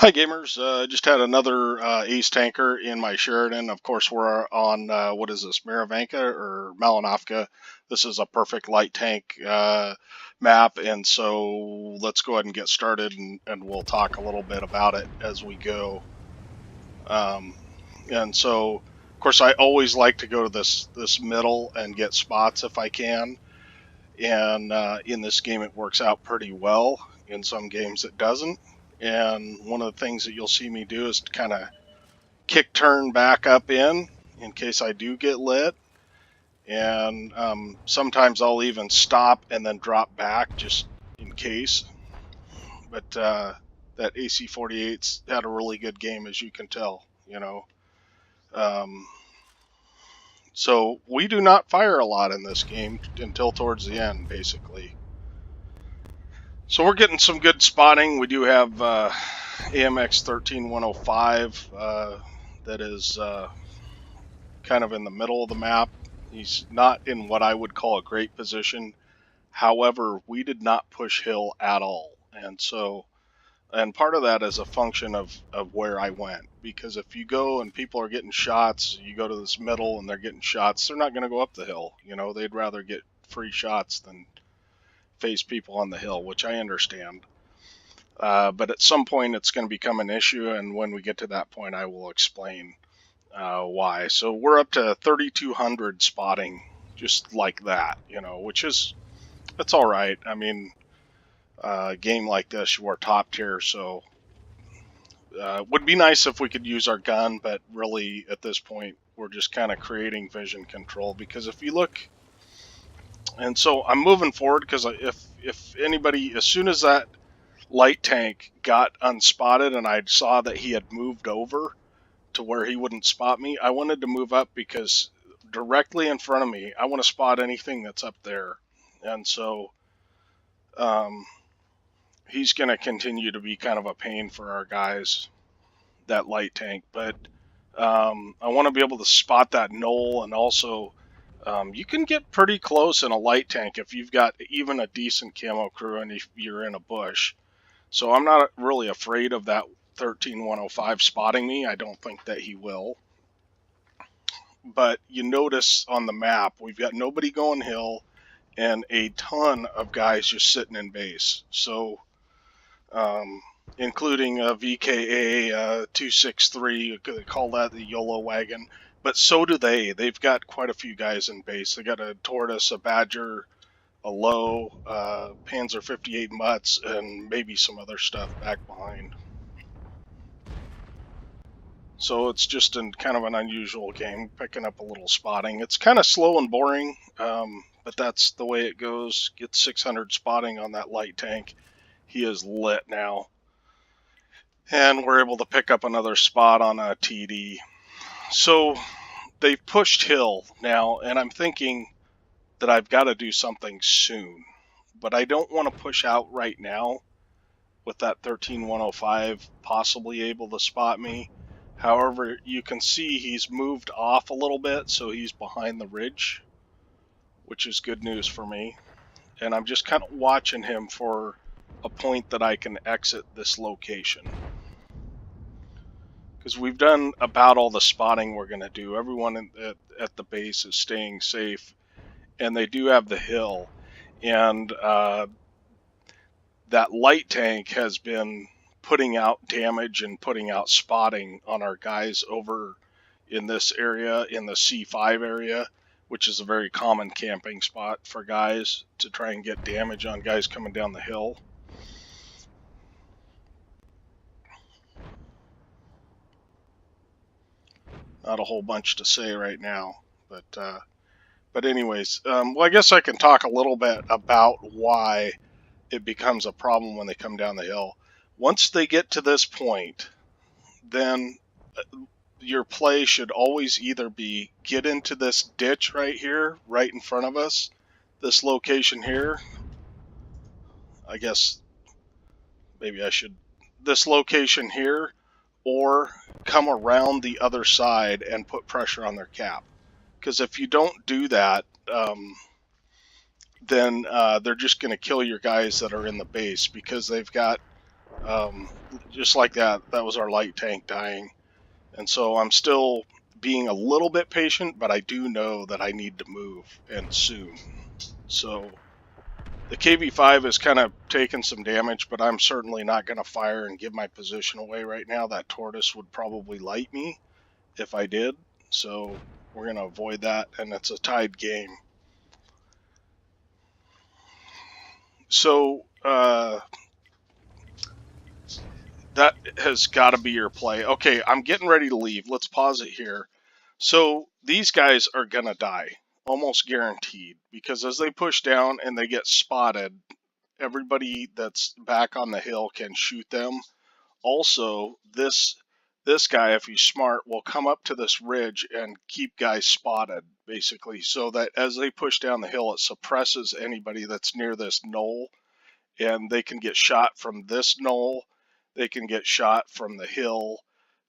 Hi gamers, just had another ace tanker in my Sheridan. Of course, we're on, what is this, Malinovka or Malinovka. This is a perfect light tank map, and so let's go ahead and get started, and we'll talk a little bit about it as we go. And so, of course, I always like to go to this middle and get spots if I can, and in this game it works out pretty well. In some games it doesn't. And one of the things that you'll see me do is to kind of kick turn back up in case I do get lit. And sometimes I'll even stop and then drop back just in case. But that AC-48's had a really good game, as you can tell, you know. So we do not fire a lot in this game until towards the end, basically. So we're getting some good spotting. We do have AMX 13105 that is kind of in the middle of the map. He's not in what I would call a great position. However, we did not push hill at all. And part of that is a function of where I went. Because if you go and people are getting shots, you go to this middle and they're getting shots, they're not going to go up the hill. You know, they'd rather get free shots than face people on the hill, which I understand. But at some point it's going to become an issue, and when we get to that point I will explain why. So we're up to 3,200 spotting just like that, you know, which is, it's all right. I mean, a game like this, you are top tier, so would be nice if we could use our gun, but really at this point we're just kind of creating vision control. Because if you look, and so I'm moving forward, because if anybody, as soon as that light tank got unspotted and I saw that he had moved over to where he wouldn't spot me, I wanted to move up, because directly in front of me, I want to spot anything that's up there. And so he's going to continue to be kind of a pain for our guys, that light tank. But I want to be able to spot that knoll, and also you can get pretty close in a light tank if you've got even a decent camo crew and if you're in a bush. So I'm not really afraid of that 13105 spotting me. I don't think that he will. But you notice on the map, we've got nobody going hill and a ton of guys just sitting in base. So, including a VKA 263, they call that the YOLO wagon. But so do they. They've got quite a few guys in base. They got a Tortoise, a Badger, a Low, Panzer 58 Mutts, and maybe some other stuff back behind. So it's just kind of an unusual game, picking up a little spotting. It's kind of slow and boring, but that's the way it goes. Get 600 spotting on that light tank. He is lit now. And we're able to pick up another spot on a TD. So they've pushed hill now, and I'm thinking that I've got to do something soon. But I don't want to push out right now with that 13105 possibly able to spot me. However, you can see he's moved off a little bit, so he's behind the ridge, which is good news for me. And I'm just kind of watching him for a point that I can exit this location. Because we've done about all the spotting we're going to do. Everyone at the base is staying safe, and they do have the hill. And that light tank has been putting out damage and putting out spotting on our guys over in this area, in the C5 area, which is a very common camping spot for guys to try and get damage on guys coming down the hill. Not a whole bunch to say right now, but anyways, well, I guess I can talk a little bit about why it becomes a problem when they come down the hill. Once they get to this point, then your play should always either be get into this ditch right here, right in front of us, this location here. I guess maybe I should, this location here, or come around the other side and put pressure on their cap. Because if you don't do that, then they're just going to kill your guys that are in the base, because they've got Just like that, that was our light tank dying. And so I'm still being a little bit patient, but I do know that I need to move, and soon. So the KV-5 is kind of taking some damage, but I'm certainly not going to fire and give my position away right now. That tortoise would probably light me if I did. So we're going to avoid that, and it's a tied game. So that has got to be your play. Okay, I'm getting ready to leave. Let's pause it here. So these guys are going to die, almost guaranteed, because as they push down and they get spotted, everybody that's back on the hill can shoot them. Also, this guy, if he's smart, will come up to this ridge and keep guys spotted, basically, so that as they push down the hill, it suppresses anybody that's near this knoll, and they can get shot from this knoll, they can get shot from the hill,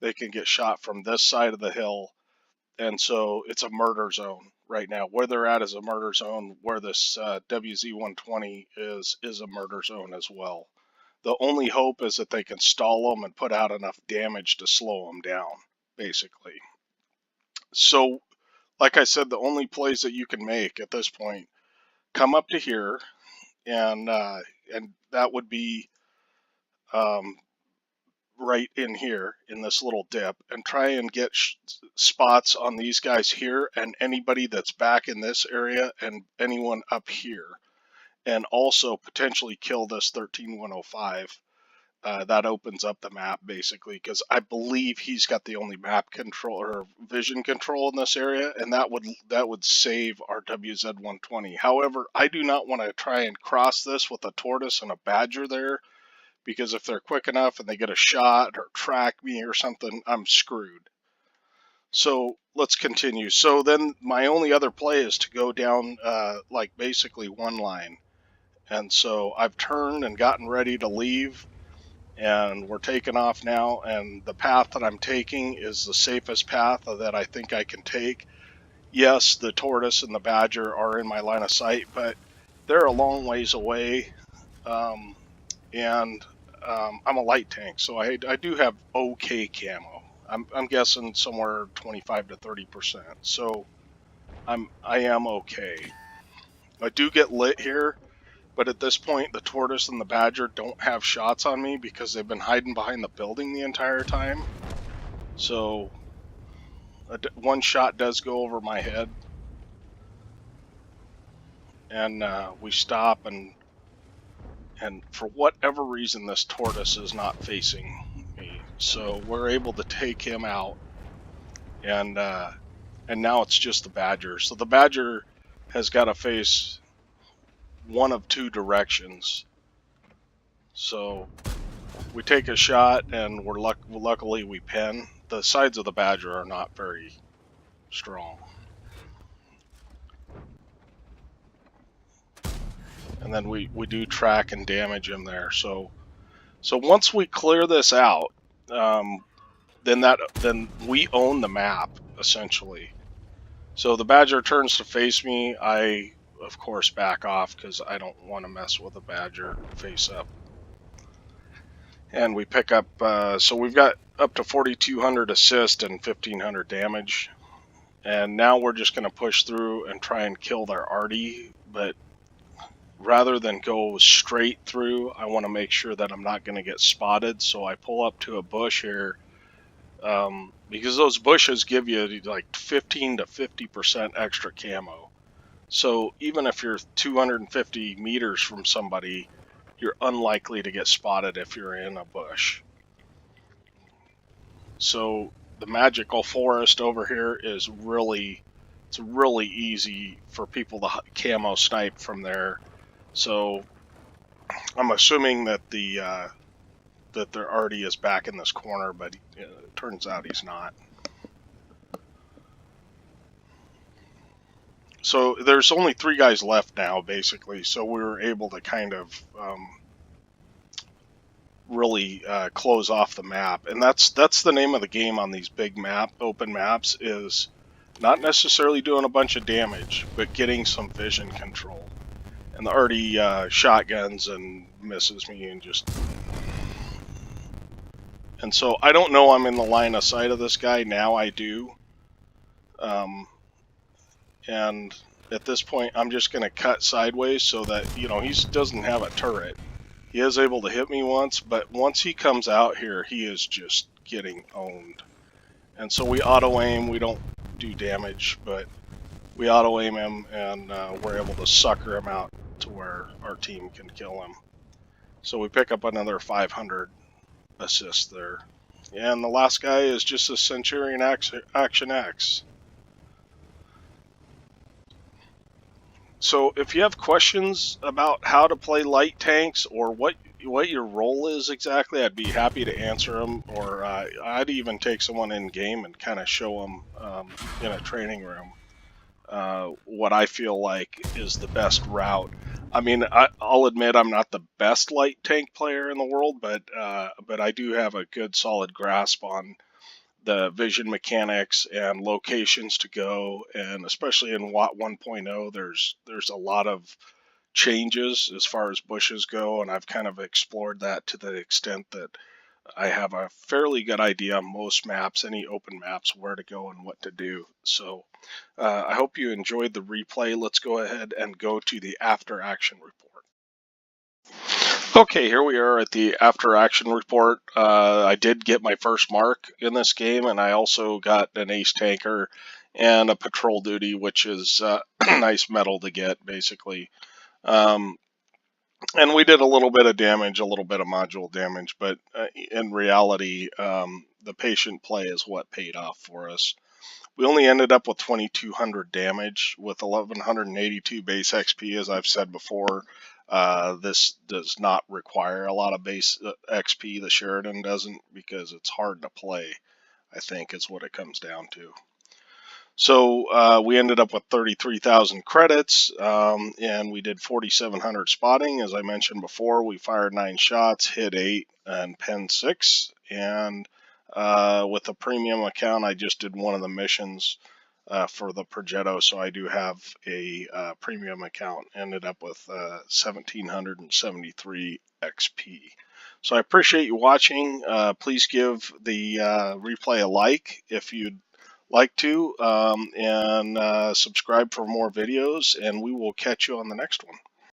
they can get shot from this side of the hill, and so it's a murder zone right now. Where they're at is a murder zone. Where this WZ-120 is a murder zone as well. The only hope is that they can stall them and put out enough damage to slow them down, basically. So, like I said, the only plays that you can make at this point, come up to here, and that would be right in here in this little dip, and try and get spots on these guys here and anybody that's back in this area and anyone up here, and also potentially kill this 13105. That opens up the map, basically, because I believe he's got the only map control or vision control in this area, and that would save our WZ-120. However, I do not want to try and cross this with a tortoise and a badger there, because if they're quick enough and they get a shot or track me or something, I'm screwed. So let's continue. So then my only other play is to go down like basically one line. And so I've turned and gotten ready to leave, and we're taking off now, and the path that I'm taking is the safest path that I think I can take. Yes, the tortoise and the badger are in my line of sight, but they're a long ways away, and I'm a light tank, so I do have okay camo. I'm guessing somewhere 25 to 30%, so I am okay. I do get lit here, but at this point the tortoise and the badger don't have shots on me because they've been hiding behind the building the entire time. So one shot does go over my head, and we stop, and for whatever reason this tortoise is not facing me, so we're able to take him out, and now it's just the badger. So the badger has got to face one of two directions. So we take a shot, and luckily we pin. The sides of the badger are not very strong. And then we do track and damage him there. So once we clear this out, then we own the map, essentially. So the badger turns to face me. I, of course, back off because I don't want to mess with a badger face up. And we pick up, so we've got up to 4,200 assist and 1,500 damage. And now we're just going to push through and try and kill their arty, but rather than go straight through, I want to make sure that I'm not going to get spotted. So I pull up to a bush here, because those bushes give you like 15 to 50% extra camo. So even if you're 250 meters from somebody, you're unlikely to get spotted if you're in a bush. So the magical forest over here is it's really easy for people to camo snipe from there. So I'm assuming that that their arty is back in this corner, but it turns out he's not. So there's only 3 guys left now, basically, so we were able to kind of really close off the map. And that's the name of the game on these big open maps, is not necessarily doing a bunch of damage, but getting some vision control. And the arty shotguns and misses me and just And so I don't know I'm in the line of sight of this guy. Now I do. And at this point, I'm just going to cut sideways so that, he doesn't have a turret. He is able to hit me once, but once he comes out here, he is just getting owned. And so we auto-aim. We don't do damage, but we auto-aim him, and we're able to sucker him out to where our team can kill him. So we pick up another 500 assists there. And the last guy is just a Centurion Action X. So if you have questions about how to play light tanks or what your role is exactly, I'd be happy to answer them. Or I'd even take someone in game and kind of show them in a training room what I feel like is the best route. I mean, I'll admit I'm not the best light tank player in the world, but I do have a good solid grasp on the vision mechanics and locations to go, and especially in WOT 1.0, there's a lot of changes as far as bushes go, and I've kind of explored that to the extent that I have a fairly good idea on most maps, any open maps, where to go and what to do. So I hope you enjoyed the replay. Let's go ahead and go to the after action report. Okay, here we are at the after action report. I did get my first mark in this game, and I also got an ace tanker and a patrol duty, which is nice medal to get, basically. And we did a little bit of damage, a little bit of module damage, but in reality, the patient play is what paid off for us. We only ended up with 2,200 damage with 1,182 base XP, as I've said before. This does not require a lot of base XP. The Sheridan doesn't, because it's hard to play, I think, is what it comes down to. So we ended up with 33,000 credits, and we did 4,700 spotting. As I mentioned before, we fired 9 shots, hit 8, and penned 6. And with a premium account, I just did one of the missions for the Progetto, so I do have a premium account. Ended up with 1,773 XP. So I appreciate you watching. Please give the replay a like if you'd like to, and subscribe for more videos, and we will catch you on the next one.